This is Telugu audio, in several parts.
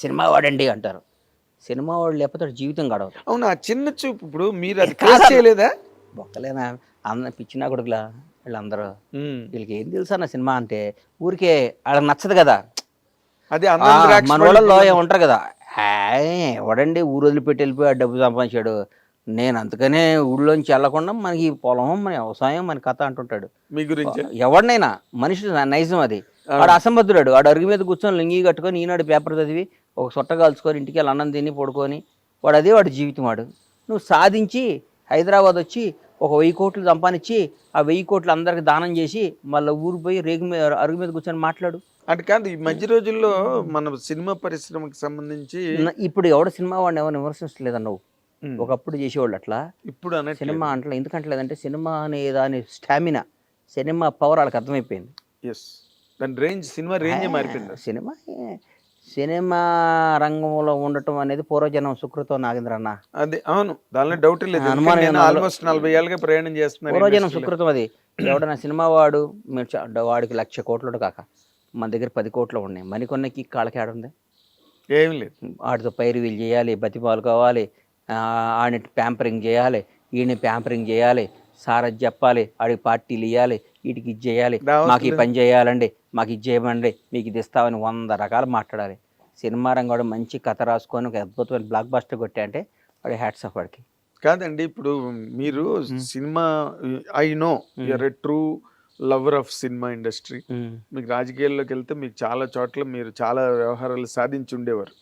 సినిమా వాడండి అంటారు. సినిమా వాడు లేకపోతే వాడి జీవితం గడవదు. అవును, ఆ చిన్న చూపు ఇప్పుడు మీరు అది కాదన్న. ఫేస్ చేయలేదా? బొక్కలేనా పిచ్చినా కొడుకులా వీళ్ళందరూ. ఉమ్. వీళ్ళకి ఏం తెలుసు అన్న సినిమా అంటే, ఊరికే వాళ్ళకి నచ్చదు కదా. అది అందం ద్రాక్ష మన పళ్ళు వాళ్ళలో పిల్లలు. ఉంటారు కదా, ఎవడండి ఊరు వదిలిపెట్టి వెళ్ళిపోయి ఆ డబ్బు సంపాదించాడు, నేను అందుకనే ఊళ్ళోంచి వెళ్ళకుండా మనకి ఈ పొలం మన వ్యవసాయం మన కథ అంటుంటాడు. మీ గురించే. ఎవడినైనా మనిషి నైజం అది. వాడు అసంబద్ధుడు, వాడు అరుగు మీద కూర్చొని లింగి కట్టుకొని ఈనాడు పేపర్ చదివి ఒక సొట్ట కాల్చుకొని ఇంటికి వెళ్ళి అన్నం తిని పడుకొని వాడు అదే వాడి జీవితం. వాడు నువ్వు సాధించి హైదరాబాద్ వచ్చి ఒక 1000 కోట్లు సంపాదించి ఆ 1000 కోట్లు అందరికి దానం చేసి మళ్ళీ ఊరు పోయి రేగు మీద అరుగు మీద కూర్చొని మాట్లాడు. అంటే కాదు, ఈ మధ్య రోజుల్లో మన సినిమా పరిశ్రమకి సంబంధించి ఇప్పుడు ఎవడ సినిమా వాడిని ఎవరు విమర్శించలేదన్న నువ్వు. ఒకప్పుడు చేసేవాళ్ళు అట్లా, ఇప్పుడు సినిమా అంటలే. ఎందుకంటలేదంటే సినిమా అనే దాని స్టామినా, సినిమా పవర్ వాళ్ళకి అర్థమైపోయింది. ఎస్, దాని రేంజ్, సినిమా రేంజే మారిపోయింది. సినిమా రంగంలో ఉండటం అనేది పూర్వజనం సుకృతం నాగేంద్ర అన్న. అదే, అవును, దానిలో డౌట్ లేదు. అనుమానం నేను ఏమన్నా ఆల్మోస్ట్ 40 ఏళ్ళుగా ప్రయాణం చేస్తున్నాను పూర్వజనం ఇండస్ట్రీలో. సుకృతం అది. ఎవడన్నా సినిమా వాడు వాడికి 1,00,000 కోట్లు కాక మన దగ్గర 10 కోట్లు ఉన్నాయి. మరికొన్నకి కాళ్ళకి ఆడుంది ఏం లేదు. వాటితో పైరు వీళ్ళు చేయాలి, బతిపాలు కావాలి, ఆడిని ప్యాంపరింగ్ చేయాలి, ఈయన ప్యాంపరింగ్ చేయాలి, సార్ అది చెప్పాలి, ఆడికి పార్టీలు ఇవ్వాలి, వీటికి ఇది చేయాలి, మాకు ఈ పని చేయాలండి, మాకు ఇది చేయమండి, మీకు ఇది ఇస్తామని 100 రకాలు మాట్లాడాలి. సినిమా రంగం మంచి కథ రాసుకొని ఒక అద్భుతమైన బ్లాక్ బస్టర్ కొట్టా అంటే వాడి హ్యాట్స్ ఆఫ్ వాడికి. కాదండి, ఇప్పుడు మీరు cinema, I know you're a true lover of cinema industry. మీకు రాజకీయాల్లోకి వెళ్తే మీకు చాలా చోట్ల మీరు చాలా వ్యవహారాలు సాధించి ఉండేవారు,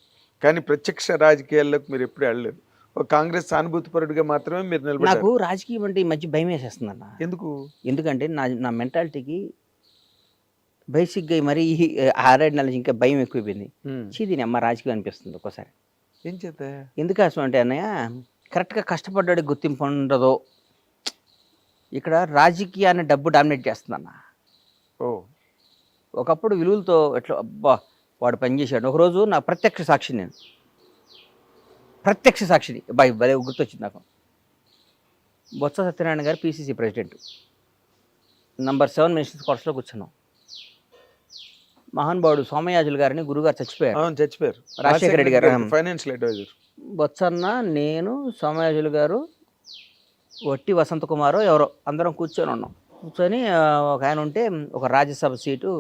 కానీ ప్రత్యక్ష రాజకీయాల్లోకి మీరు ఎప్పుడు వెళ్ళలేదు. ఒక కాంగ్రెస్ సానుభూతిపరుడిగా మాత్రమే మీరు నిలబడ్డారు. నాకు రాజకీయం అంటే ఈ మధ్య భయం వేసేస్తుంది అన్న. ఎందుకంటే నా మెంటాలిటీకి బేసిక్గా మరీ 6-7 నెలల నుంచి ఇంకా భయం ఎక్కువైపోయింది. చీదీని అమ్మ రాజకీయం అనిపిస్తుంది ఒక్కోసారి. ఏం చేత? ఎందుకోసం అంటే అన్నయ్య, కరెక్ట్గా కష్టపడ్డాడు గుర్తింపు ఉండదో. ఇక్కడ రాజకీయాన్ని డబ్బు డామినేట్ చేస్తుందన్న. ఒకప్పుడు విలువలతో ఎట్లా అబ్బా వాడు పనిచేశాడు. ఒకరోజు నా ప్రత్యక్ష సాక్షి, నేను ప్రత్యక్ష సాక్షిని భలే గుర్తొచ్చింది నాకు. బొత్స సత్యనారాయణ గారు పిసిసి ప్రెసిడెంట్, నంబర్ 7 మినిస్టర్స్ క్వార్టర్స్లో కూర్చున్నాం. మహానుభావుడు సోమయాజులు గారిని గురుగారు చచ్చిపోయారు, రాజశేఖర రెడ్డి గారు ఫైనాన్షియల్ అడ్వైజర్. బొత్సన్న, నేను, సోమయాజులు గారు, వట్టి వసంత కుమారు ఎవరో అందరం కూర్చొని ఉన్నాం. కూర్చొని ఒక ఆయన ఉంటే ఒక రాజ్యసభ సీటు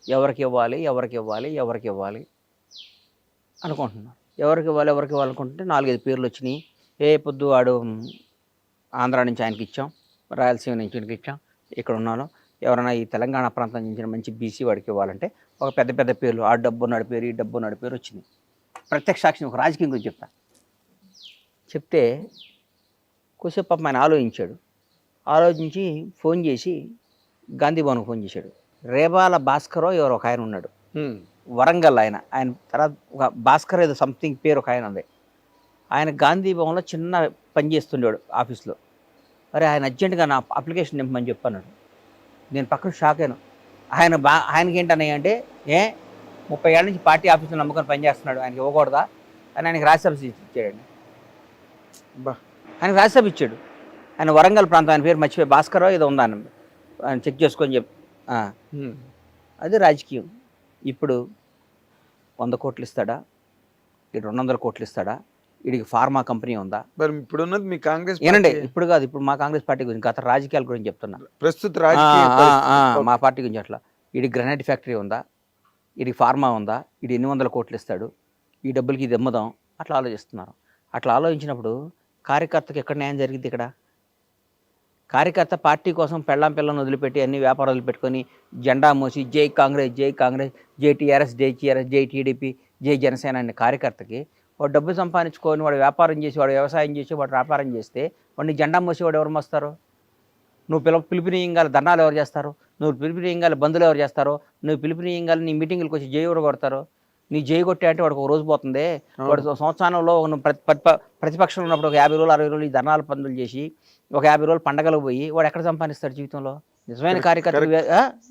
ఎవరికి ఇవ్వాలి అనుకుంటున్నాం. ఎవరికి ఇవ్వాలి అనుకుంటుంటే 4-5 పేర్లు వచ్చినాయి. పొద్దు వాడు ఆంధ్ర నుంచి ఆయనకి ఇచ్చాం, రాయలసీమ నుంచి ఆయనకి ఇచ్చాం, ఇక్కడ ఉన్నాను. ఎవరైనా ఈ తెలంగాణ ప్రాంతం నుంచి మంచి బీసీ వాడికి ఇవ్వాలంటే ఒక పెద్ద పేర్లు, ఆ డబ్బు నడిపేరు ఈ డబ్బు నడిపేరు వచ్చింది. ప్రత్యక్ష సాక్షిని ఒక రాజకీయం గురించి చెప్తే కొద్దిసేపు పాపం ఆయన ఆలోచించి ఫోన్ చేసి గాంధీ భవన్కి ఫోన్ చేశాడు. రేబాల భాస్కరో ఎవరో ఒక ఆయన ఉన్నాడు, వరంగల్. ఆయన తర్వాత ఒక భాస్కర్ ఏదో సంథింగ్ పేరు ఒక ఆయన ఉంది. ఆయన గాంధీ భవన్లో చిన్న పని చేస్తుండేవాడు ఆఫీస్లో. మరి ఆయన అర్జెంటుగా నా అప్లికేషన్ నింపమని చెప్పన్నాడు. నేను పక్కన షాక్ అయ్యాను. ఆయనకి ఏంటన్నాయి అంటే, 30 ఏళ్ళ నుంచి పార్టీ ఆఫీస్లో నమ్ముకొని పనిచేస్తున్నాడు, ఆయనకి ఇవ్వకూడదా అని ఆయనకి రాజ్యసభ ఇచ్చాడండి. ఆయనకి రాజ్యసభ ఇచ్చాడు. ఆయన వరంగల్ ప్రాంతం, ఆయన పేరు మర్చిపోయి భాస్కరో ఏదో ఉందా ఆయన చెక్ చేసుకొని అది రాజకీయం. ఇప్పుడు 100 కోట్లు ఇస్తాడా, 200 కోట్లు ఇస్తాడా, వీడికి ఫార్మా కంపెనీ ఉందా? మరి ఇప్పుడు ఉన్నది మీ కాంగ్రెస్ ఏనండి, ఇప్పుడు కాదు, ఇప్పుడు మా కాంగ్రెస్ పార్టీ గురించి, గత రాజకీయాల గురించి చెప్తున్నా. ప్రస్తుత మా పార్టీ గురించి అట్లా, వీడికి గ్రనైట్ ఫ్యాక్టరీ ఉందా, వీడికి ఫార్మా ఉందా, వీడు 800 కోట్లు ఇస్తాడు, ఈ డబ్బులకి ఇది అమ్ముదాం, అట్లా ఆలోచిస్తున్నారు. అట్లా ఆలోచించినప్పుడు కార్యకర్తకి ఎక్కడ న్యాయం జరిగింది? ఇక్కడ కార్యకర్త పార్టీ కోసం పిల్లని వదిలిపెట్టి అన్ని వ్యాపారాలు వదిలిపెట్టుకొని జెండా మోసి జై కాంగ్రెస్ జై టీఆర్ఎస్ జై టీడీపీ జై జనసేన అనే కార్యకర్తకి వాడు డబ్బు సంపాదించుకొని వాడు వ్యాపారం చేసి, వాడు వ్యవసాయం చేసి, వాడు వ్యాపారం చేస్తే వాడిని జెండా మోసి వాడు ఎవరు మోస్తారు? నువ్వు పిలుపునీయంగాల దండాలు ఎవరు చేస్తారు? నువ్వు పిలుపునీయంగాల బంధువులు ఎవరు చేస్తారో? నువ్వు పిలుపునీయంగాల నీ మీటింగులకు వచ్చి జై ఎవరు కొడతారో? నీ జై కొట్టే అంటే వాడికి ఒక రోజు పోతుంది. వాడు సంవత్సరంలో ప్రతిపక్షంలో ఉన్నప్పుడు ఒక 50 రోజులు 60 రోజులు ఈ ధర్నాలు పనులు చేసి ఒక 50 రోజులు పండగలకు పోయి వాడు ఎక్కడ సంపాదిస్తాడు జీవితంలో? నిజమైన కార్యకర్త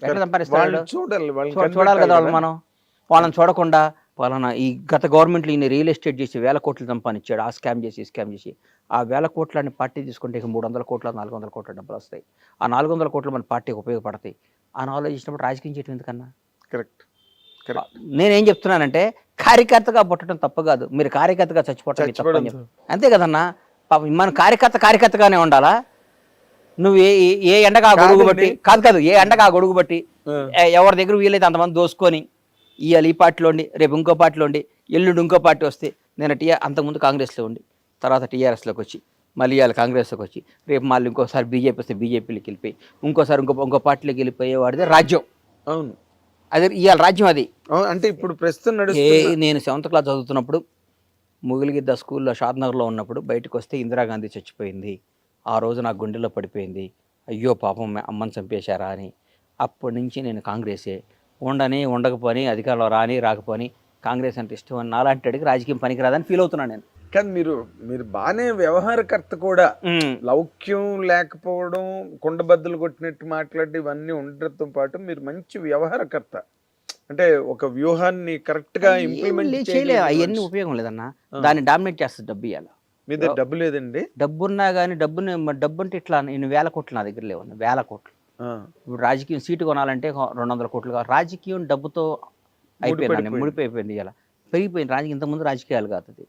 ఎక్కడ సంపాదిస్తాడు? చూడాలి కదా మనం. వాళ్ళని చూడకుండా వాళ్ళని ఈ గత గవర్నమెంట్లో ఈయన రియల్ ఎస్టేట్ చేసి 1000 కోట్లు సంపాదించాడు, ఆ స్కామ్ చేసి ఆ 1000 కోట్లని పార్టీ తీసుకుంటే ఇక 300 కోట్ల 400 కోట్ల డబ్బులు వస్తాయి. ఆ 400 కోట్లు మన పార్టీకి ఉపయోగపడతాయి అని ఆలోచించినప్పుడు రాజకీయం చేయడం ఎందుకన్నా? కరెక్ట్. నేనేం చెప్తున్నానంటే కార్యకర్తగా పుట్టడం తప్పు కాదు, మీరు కార్యకర్తగా చచ్చిపోవటం తప్పని చచ్చిపోవడం చెప్పి. అంతే కదన్నా. పాపం మన కార్యకర్తగానే ఉండాలా. నువ్వు ఏ ఎండగా గొడుగు బట్టి కాదు ఏ ఎండగా గొడుగు బట్టి ఎవరి దగ్గర వీలైతే అంతమంది దోసుకొని ఇవాళ ఈ పార్టీలో ఉండి రేపు ఇంకో పార్టీలో ఉండి ఎల్లుండి ఇంకో పార్టీ వస్తే నేను అంతకుముందు కాంగ్రెస్లో ఉండి తర్వాత టీఆర్ఎస్లోకి వచ్చి మళ్ళీ ఇవాళ కాంగ్రెస్లోకి వచ్చి రేపు మళ్ళీ ఇంకోసారి బీజేపీ వస్తే బీజేపీలోకి వెళ్ళిపోయి ఇంకోసారి ఇంకో పార్టీలోకి వెళ్ళిపోయేవాడిదే రాజ్యం. అవును, అదే ఇవాళ రాజ్యం అది. అంటే ఇప్పుడు ప్రస్తుతం నేను 7th క్లాస్ చదువుతున్నప్పుడు ముగిలిగిద్ద స్కూల్లో షాద్నగర్లో ఉన్నప్పుడు బయటకు వస్తే ఇందిరాగాంధీ చచ్చిపోయింది. ఆ రోజు నా గుండెలో పడిపోయింది, అయ్యో పాపం అమ్మని చంపేశారా అని. అప్పటి నుంచి నేను కాంగ్రెసే, ఉండకపోని అధికారంలో రాకపోని కాంగ్రెస్ అంటే ఇష్టం అని నాలాంటి అడిగి రాజకీయం పనికిరాదని ఫీల్ అవుతున్నాను నేను. కానీ మీరు బాగానే వ్యవహారకర్త కూడా, లౌక్యం లేకపోవడం, కుండబద్దలు కొట్టినట్టు మాట్లాడి ఇవన్నీ ఉండటంతో పాటు మీరు మంచి వ్యవహారకర్త. అంటే ఒక వ్యూహాన్ని కరెక్ట్ గా ఇంప్లిమెంట్ చేయలేదు, అవన్నీ ఉపయోగం లేదన్న. దాన్ని డామినేట్ చేస్తుంది డబ్బు. ఇవ్వాలి మీ దగ్గర డబ్బు లేదండి, డబ్బున్నా కానీ డబ్బు అంటే ఇట్లా నేను 1000 కోట్లు నా దగ్గర లేవు, 1000 కోట్లు. ఇప్పుడు రాజకీయం సీటు కొనాలంటే 200 కోట్లు కావాలి. రాజకీయం డబ్బుతో అయిపోయింది, ముడిపోయిపోయింది. ఇలా పెరిగిపోయింది రాజకీయం. ఇంతకుముందు రాజకీయాలు కాదు, అది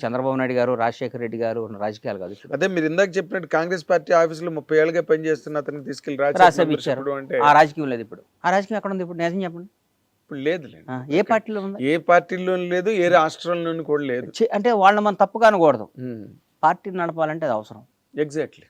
చంద్రబాబు నాయుడు గారు రాజశేఖర రెడ్డి గారు రాజకీయాలు కాదు. అదే మీరు ఇందాక చెప్పినట్టు కాంగ్రెస్ పార్టీ ఆఫీసులో 30 ఏళ్ళుగా పనిచేస్తున్న అతనికి తీసుకెళ్లి రాజ్యసభ ఇచ్చారు. ఆ రాజకీయం లేదు ఇప్పుడు. ఆ రాజకీయం ఎక్కడ ఉంది ఇప్పుడు? నిజం చెప్పండి. ఇప్పుడు లేదు, ఏ పార్టీలో ఉంది? ఏ పార్టీలో లేదు, ఏ రాష్ట్రంలోనూ కూడా లేదు. అంటే వాళ్ళని మనం తప్పుగా అనకూడదు. పార్టీని నడపాలంటే అది అవసరం. ఎగ్జాక్ట్లీ.